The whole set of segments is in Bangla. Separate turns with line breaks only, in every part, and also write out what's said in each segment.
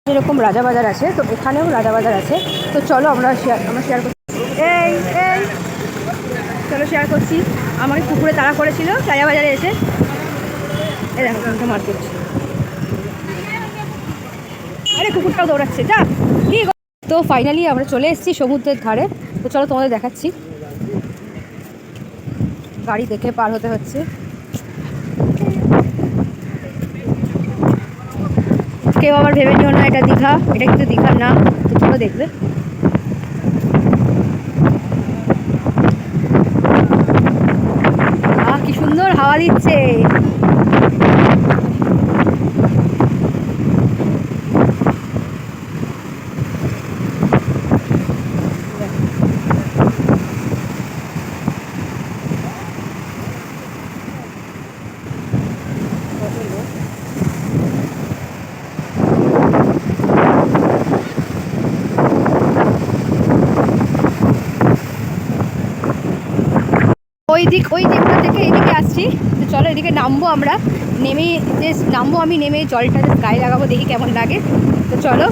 যেরকম রাজাবাজার আছে, তো এখানেও রাজাবাজার আছে। তো চলো আমরা শেয়ার করছি। এই এই চলো শেয়ার করছি। আমাকে কুকুরে তাড়া করেছিল রাজাবাজারে এসে। এই দেখো কোনটা মার করছে। আরে কুকুরটাও দৌড়াচ্ছে, যা কি। তো ফাইনালি আমরা চলে এসেছি সমুদ্রের ধারে। তো চলো তোমাদের দেখাচ্ছি। গাড়ি দেখে পার হতে হচ্ছে। কেউ আবার ভেবে নিও না এটা দীঘা, এটা কিন্তু দীঘার না। তো চলো দেখবে। কি সুন্দর হাওয়া দিচ্ছে। ওই দিকটা থেকে এইদিকে আসছি। তো চলো এদিকে নামবো আমরা। আমি নেমে জলটা গায়ে লাগাবো, দেখি কেমন লাগে। তো চলো।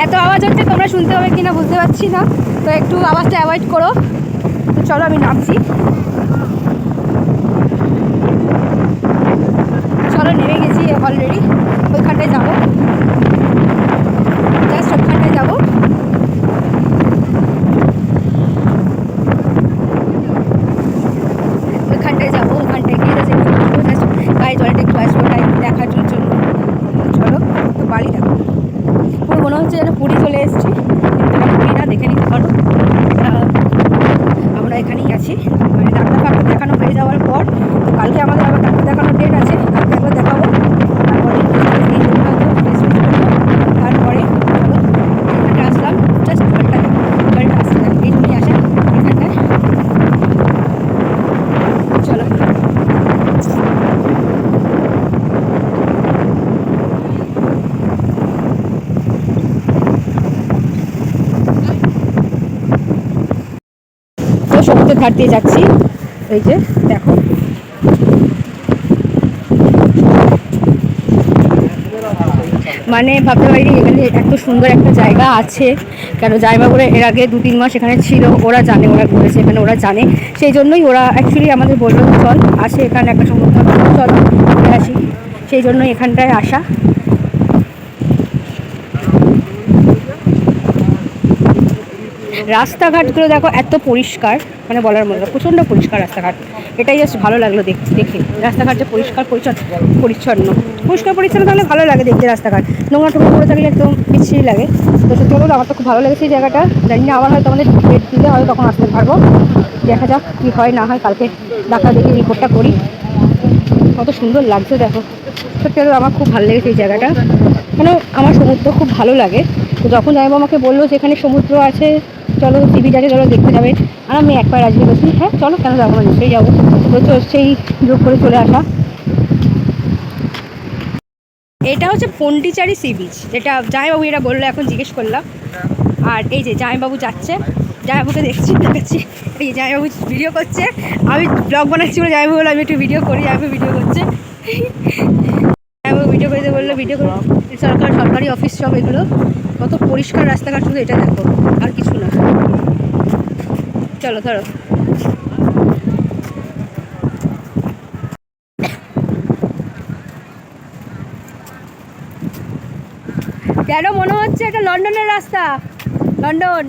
এত আওয়াজ হচ্ছে, তোমরা শুনতে হবে কিনা বুঝতে পারছি না, তো একটু আওয়াজটা অ্যাভয়েড করো। তো চলো আমি নামছি। চলো নেমে গেছি অলরেডি। ওইখানটায় যাবো, জাস্ট ওখানটায় যাবো। ওইখানটায় যাবো, ওখানটায় গিয়ে জাস্ট গায়ে জলটা একটু আসবো, ওটাই দেখার জন্য। চলো। তো বাড়ি দেখো, পুরো মনে হচ্ছে যেন পুরী চলে এসেছি, কিন্তু পুরী না, দেখে নিতে পারো। আমরা এখানেই আছি। মানে ডাক্তার দেখানো হয়ে যাওয়ার পর, তো কালকে আমাদের আবার ডাক্তার দেখানোর ডেট আছে, কালকে একবার দেখাবো। তারপরে তারপরে চলো এখানটা আসলাম, জাস্ট জলটা আসলাম, এই জন্যই আসা এখানটায়। চলো। তো সমুদ্রের ধার দিয়ে যাচ্ছি। এই যে দেখো, মানে ভাবতে পারিনি এখানে এত সুন্দর একটা জায়গা আছে। কেন জামাইবাবুরা এর আগে 2-3 মাস এখানে ছিল, ওরা জানে, ওরা ঘুরেছে এখানে, ওরা জানে। সেই জন্যই ওরা অ্যাকচুয়ালি আমাদের বললো চল আসে এখানে একটা সমুদ্র, চল ঘুরে আসি। সেই জন্যই এখানটায় আসা। রাস্তাঘাটগুলো দেখো এত পরিষ্কার, মানে বলার মতো, প্রচণ্ড পরিষ্কার রাস্তাঘাট। এটাই জাস্ট ভালো লাগলো দেখে। রাস্তাঘাট যে পরিষ্কার পরিচ্ছন্ন তাহলে ভালো লাগে দেখতে। রাস্তাঘাট নোংরা টোংরা করে থাকলে একদম বিচ্ছিরি লাগে। তো সত্যি বলবো আমার তো খুব ভালো লেগেছে এই জায়গাটা। জানি না আবার হয়তো আমাদের ডেট দিলে হয়তো তখন আসতে পারবো। দেখা যাক কী হয় না হয়, কালকে ডাক্তার দেখে রিপোর্টটা করি। কত সুন্দর লাগছে দেখো। সত্যি বলবো আমার খুব ভালো লেগেছে এই জায়গাটা। কেন আমার সমুদ্র খুব ভালো লাগে। তো যখন জামাইবাবু আমাকে বললো যে এখানে সমুদ্র আছে, চলো সি বিচ আছে, চলো দেখতে যাবে। আর আমি একবার রাজি বলছি, হ্যাঁ চলো, কেন যাবো না, নিশ্চয়ই যাবো। তো সেই যোগ করে চলে আসা। এটা হচ্ছে পন্ডিচারি সি বিচ, যেটা জামাইবাবু এটা বললো, এখন জিজ্ঞেস করলাম। আর এই যে জামাইবাবু যাচ্ছে, জামাইবাবুকে দেখাচ্ছি। এই জামাইবাবু ভিডিও করছে, আমি ব্লগ বানাচ্ছি বলে জামাইবাবু বললো আমি একটু ভিডিও করি, জামাইবাবু ভিডিও করছে। জামাইবাবু ভিডিও করতে বললো, ভিডিও করে। সরকারি অফিস সব এগুলো, কত পরিষ্কার রাস্তাঘাট, শুধু এটা দেখো আর কিছু না। চলো ধরো। কেন মনে হচ্ছে এটা লন্ডনের রাস্তা, লন্ডন।